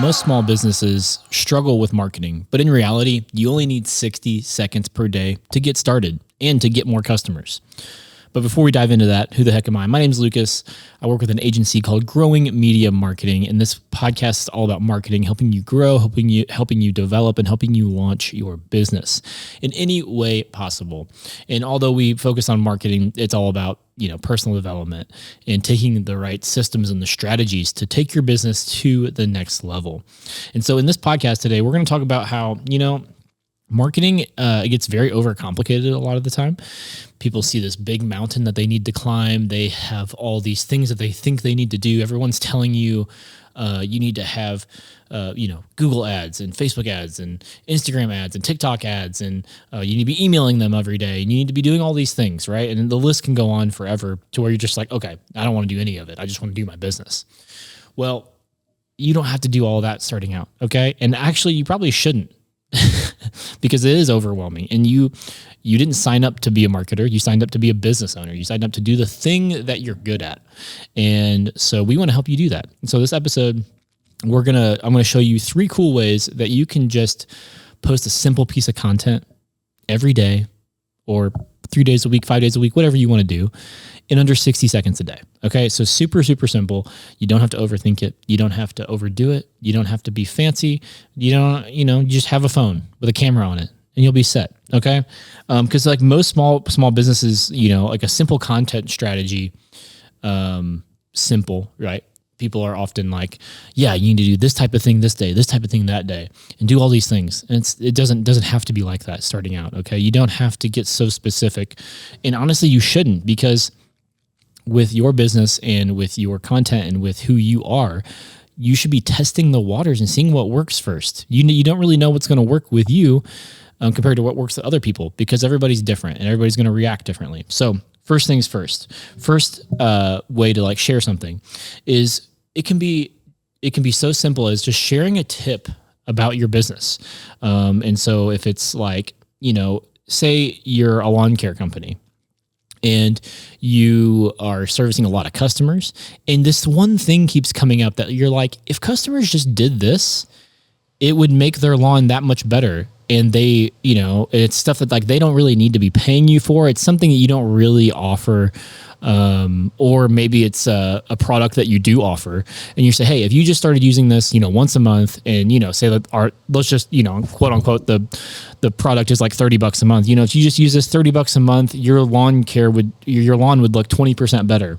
most small businesses struggle with marketing, but in reality, you only need 60 seconds per day to get started and to get more customers. But before we dive into that, who the heck am I? My name is Lucas. I work with an agency called Growing Media Marketing, and this podcast is all about marketing, helping you grow, helping you develop, and helping you launch your business in any way possible. And although we focus on marketing, it's all about personal development and taking the right systems and the strategies to take your business to the next level. And so in this podcast today, we're going to talk about how marketing it gets very overcomplicated a lot of the time. People see this big mountain that they need to climb. They have all these things that they think they need to do. Everyone's telling you you need to have Google ads and Facebook ads and Instagram ads and TikTok ads, and you need to be emailing them every day, and you need to be doing all these things, right? And the list can go on forever to where you're just like, okay, I don't want to do any of it. I just want to do my business. Well, you don't have to do all that starting out, okay? And actually, you probably shouldn't. Because it is overwhelming, and you didn't sign up to be a marketer. You signed up to be a business owner. You signed up to do the thing that you're good at. And so we want to help you do that. And so this episode, I'm going to show you 3 cool ways that you can just post a simple piece of content every day, or 3 days a week, 5 days a week, whatever you want to do, in under 60 seconds a day. Okay. So super, super simple. You don't have to overthink it. You don't have to overdo it. You don't have to be fancy. You just have a phone with a camera on it and you'll be set. Okay. Cause like most small businesses, like a simple content strategy, simple, right? People are often like, yeah, you need to do this type of thing this day, this type of thing that day, and do all these things. And it doesn't have to be like that starting out. Okay. You don't have to get so specific. And honestly, you shouldn't, because with your business and with your content and with who you are, you should be testing the waters and seeing what works first. You don't really know what's going to work with you compared to what works with other people, because everybody's different and everybody's going to react differently. So first things first, way to share something is it can be so simple as just sharing a tip about your business. And so if it's say you're a lawn care company, and you are servicing a lot of customers, and this one thing keeps coming up that you're like, if customers just did this, it would make their lawn that much better. And they, it's stuff that they don't really need to be paying you for. It's something that you don't really offer. Or maybe it's a product that you do offer, and you say, hey, if you just started using this, once a month, and, say that let's just, quote unquote, the product is like $30 a month. If you just use this $30 a month, your lawn would look 20% better.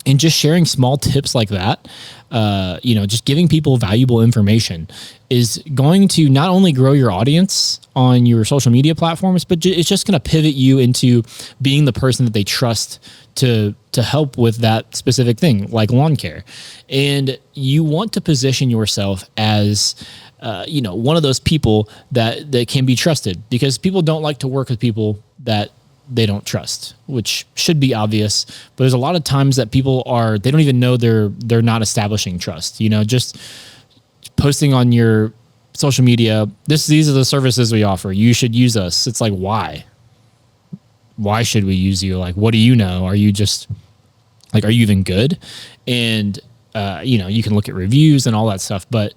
And just sharing small tips like that, just giving people valuable information is going to not only grow your audience on your social media platforms, but it's just going to pivot you into being the person that they trust to help with that specific thing, like lawn care. And you want to position yourself as one of those people that can be trusted, because people don't like to work with people that they don't trust, which should be obvious. But there's a lot of times that people they don't even know they're not establishing trust. Just posting on your social media, these are the services we offer, you should use us. It's like, why should we use you? What do you know? Are you just are you even good? And you can look at reviews and all that stuff, but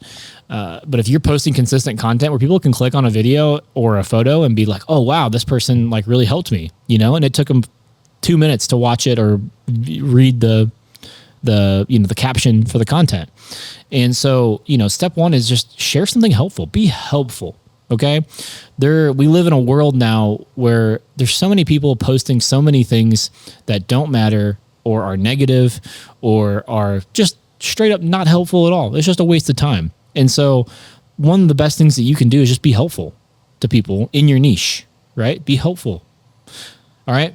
if you're posting consistent content where people can click on a video or a photo and be like, oh wow, this person really helped me, and it took them 2 minutes to watch it or read the caption for the content. And so, step 1 is just share something helpful, be helpful. Okay. We live in a world now where there's so many people posting so many things that don't matter, or are negative, or are just straight up not helpful at all. It's just a waste of time. And so one of the best things that you can do is just be helpful to people in your niche, right? Be helpful. All right.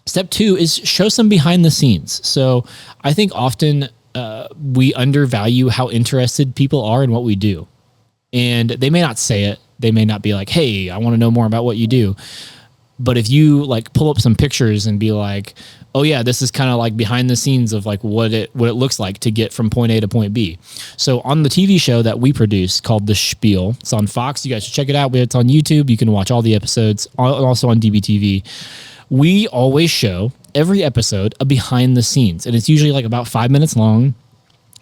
Step 2 is show some behind the scenes. So I think often we undervalue how interested people are in what we do. And they may not say it. They may not be like, hey, I want to know more about what you do. But if you pull up some pictures and be like, oh yeah, this is kind of behind the scenes of what it looks like to get from point A to point B. So on the TV show that we produce called The Spiel, it's on Fox. You guys should check it out. It's on YouTube. You can watch all the episodes, also on DBTV. We always show every episode a behind the scenes, and it's usually about 5 minutes long.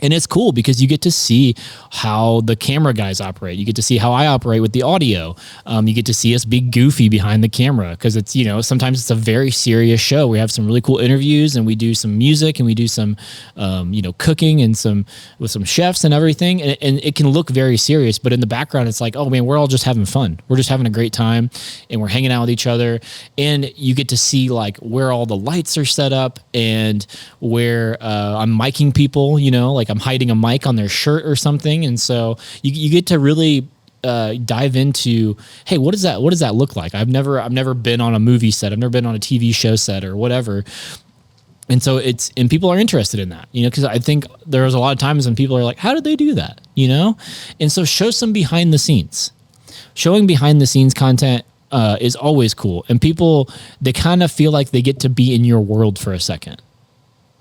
And it's cool because you get to see how the camera guys operate. You get to see how I operate with the audio. You get to see us be goofy behind the camera because it's, sometimes it's a very serious show. We have some really cool interviews and we do some music and we do some, cooking and with some chefs and everything. And it can look very serious, but in the background, it's like, oh man, we're all just having fun. We're just having a great time and we're hanging out with each other. And you get to see like where all the lights are set up and where I'm miking people, like I'm hiding a mic on their shirt or something. And so you get to really dive into, hey, what does that look like? I've never been on a movie set. I've never been on a TV show set or whatever. And so and people are interested in that, because I think there's a lot of times when people are like, how did they do that? And so show some behind the scenes. Showing behind the scenes content is always cool. And people, they kind of feel like they get to be in your world for a second.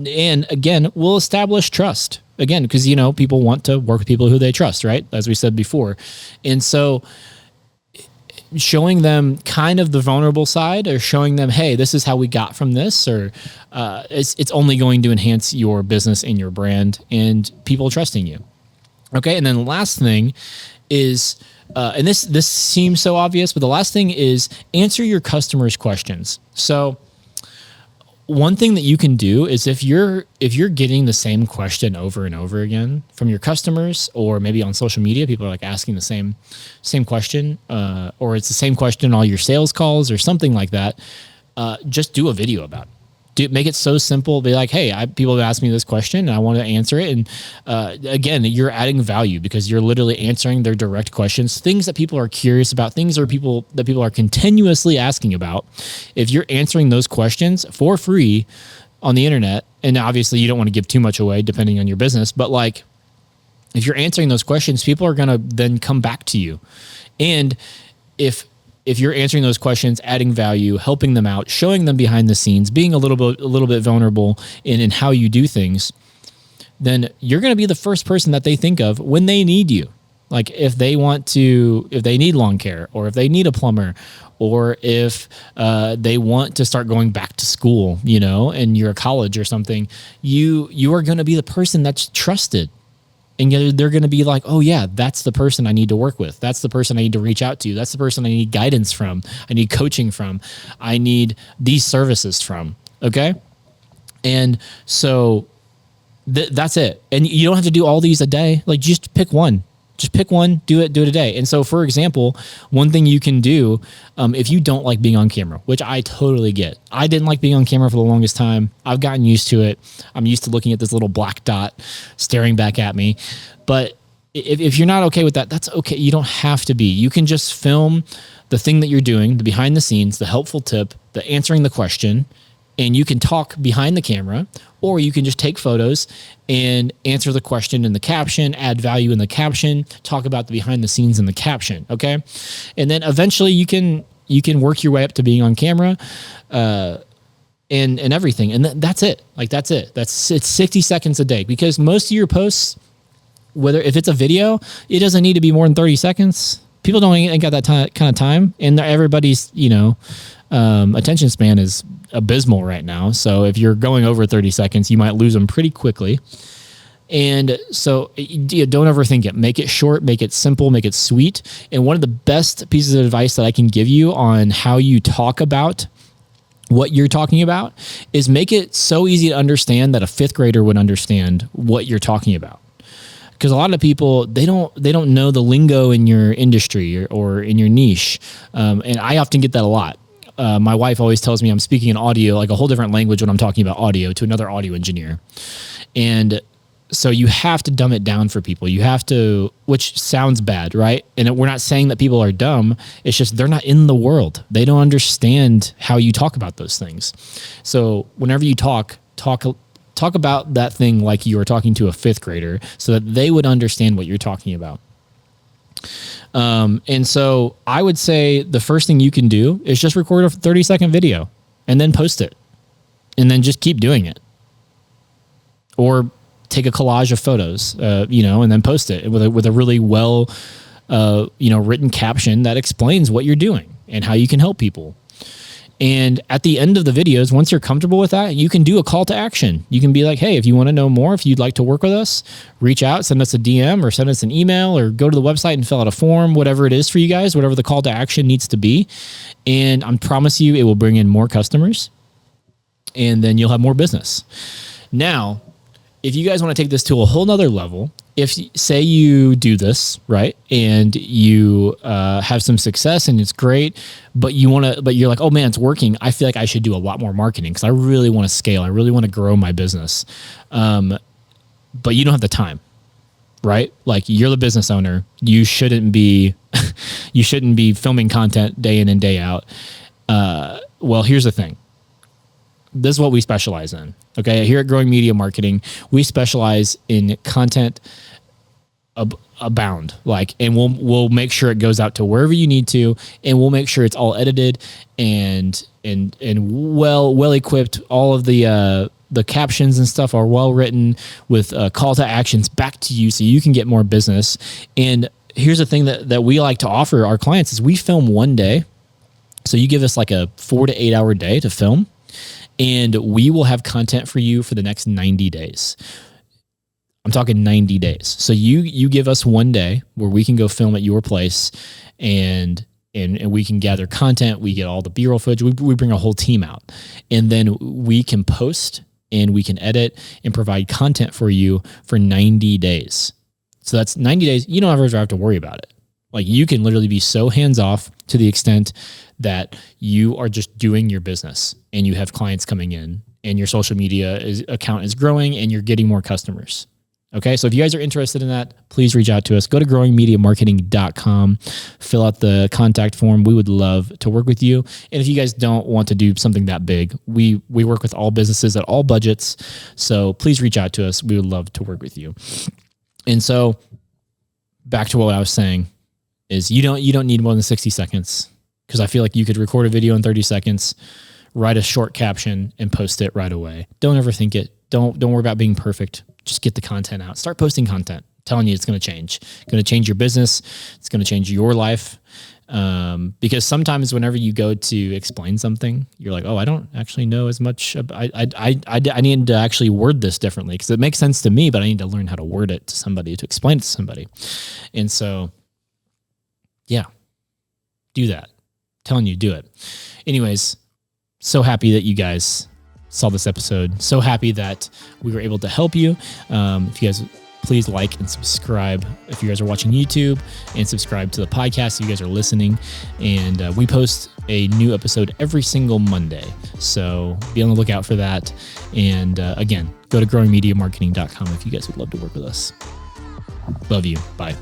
And again, we'll establish trust. Again, because, people want to work with people who they trust, right? As we said before. And so showing them kind of the vulnerable side or showing them, hey, this is how we got from this, or it's only going to enhance your business and your brand and people trusting you. Okay. And then the last thing is, and this seems so obvious, but the last thing is answer your customers' questions. So one thing that you can do is if you're getting the same question over and over again from your customers, or maybe on social media, people are like asking the same question, or it's the same question in all your sales calls or something like that, just do a video about it. Make it so simple. Be like, hey, people have asked me this question and I want to answer it. And again, you're adding value because you're literally answering their direct questions, things that people are curious about, things that people are continuously asking about. If you're answering those questions for free on the internet, and obviously you don't want to give too much away depending on your business, but like if you're answering those questions, people are going to then come back to you. And if you're answering those questions, adding value, helping them out, showing them behind the scenes, being a little bit vulnerable in how you do things, then you're going to be the first person that they think of when they need you. Like if they need lawn care, or if they need a plumber, or if they want to start going back to school, and you're a college or something, you are going to be the person that's trusted. And they're going to be like, oh yeah, that's the person I need to work with. That's the person I need to reach out to. That's the person I need guidance from. I need coaching from. I need these services from. Okay. And so that's it. And you don't have to do all these a day. Like just pick one. Just pick one, do it a day. And so, for example, one thing you can do, if you don't like being on camera, which I totally get. I didn't like being on camera for the longest time. I've gotten used to it. I'm used to looking at this little black dot staring back at me. But if you're not okay with that, that's okay. You don't have to be. You can just film the thing that you're doing, the behind the scenes, the helpful tip, the answering the question, and you can talk behind the camera, or you can just take photos and answer the question in the caption, add value in the caption, talk about the behind the scenes in the caption. Okay. And then eventually you can work your way up to being on camera, and everything. And that's it. Like, that's it. It's 60 seconds a day, because most of your posts, if it's a video, it doesn't need to be more than 30 seconds. People ain't got that kind of time, and everybody's, attention span is abysmal right now. So if you're going over 30 seconds, you might lose them pretty quickly. And so don't overthink it. Make it short, make it simple, make it sweet. And one of the best pieces of advice that I can give you on how you talk about what you're talking about is make it so easy to understand that a fifth grader would understand what you're talking about. Because a lot of people, they don't know the lingo in your industry or in your niche. And I often get that a lot. My wife always tells me I'm speaking in audio, like a whole different language when I'm talking about audio to another audio engineer. And so you have to dumb it down for people. You have to, which sounds bad, right? And we're not saying that people are dumb. It's just they're not in the world. They don't understand how you talk about those things. So whenever you talk about that thing like you are talking to a fifth grader, so that they would understand what you're talking about. And so I would say the first thing you can do is just record a 30-second video and then post it, and then just keep doing it. Or take a collage of photos, and then post it with a really well, written caption that explains what you're doing and how you can help people. And at the end of the videos, once you're comfortable with that, you can do a call to action. You can be like, hey, if you want to know more, if you'd like to work with us, reach out, send us a DM or send us an email or go to the website and fill out a form, whatever it is for you guys, whatever the call to action needs to be. And I promise you, it will bring in more customers and then you'll have more business. Now, if you guys want to take this to a whole nother level, if say you do this, right, and you have some success and it's great, but you're like, oh man, it's working. I feel like I should do a lot more marketing because I really want to scale. I really want to grow my business. But you don't have the time, right? Like you're the business owner. You shouldn't be filming content day in and day out. Well, here's the thing. This is what we specialize in. Okay. Here at Growing Media Marketing, we specialize in content abound, and we'll make sure it goes out to wherever you need to, and we'll make sure it's all edited and well equipped. All of the captions and stuff are well written with call to actions back to you so you can get more business. And here's the thing that we like to offer our clients is we film one day. So you give us like a 4 to 8 hour day to film, and we will have content for you for the next 90 days. I'm talking 90 days. So you give us one day where we can go film at your place and we can gather content. We get all the B-roll footage. We bring a whole team out, and then we can post and we can edit and provide content for you for 90 days. So that's 90 days. You don't ever have to worry about it. Like you can literally be so hands off to the extent that you are just doing your business and you have clients coming in and your social media account is growing and you're getting more customers. Okay. So if you guys are interested in that, please reach out to us. Go to growingmediamarketing.com, fill out the contact form. We would love to work with you. And if you guys don't want to do something that big, we work with all businesses at all budgets. So please reach out to us. We would love to work with you. And so back to what I was saying is you don't need more than 60 seconds because I feel like you could record a video in 30 seconds, write a short caption and post it right away. Don't overthink it. Don't worry about being perfect. Just get the content out. Start posting content. I'm telling you, it's going to change. It's going to change your business. It's going to change your life. Because sometimes whenever you go to explain something, you're like, oh, I don't actually know as much. I need to actually word this differently because it makes sense to me, but I need to learn how to word it to somebody, to explain it to somebody. And so, yeah, do that. I'm telling you, do it. Anyways, so happy that you guys saw this episode. So happy that we were able to help you. If you guys please like and subscribe if you guys are watching YouTube, and subscribe to the podcast if you guys are listening. And we post a new episode every single Monday. So be on the lookout for that. And again, go to growingmediamarketing.com if you guys would love to work with us. Love you. Bye.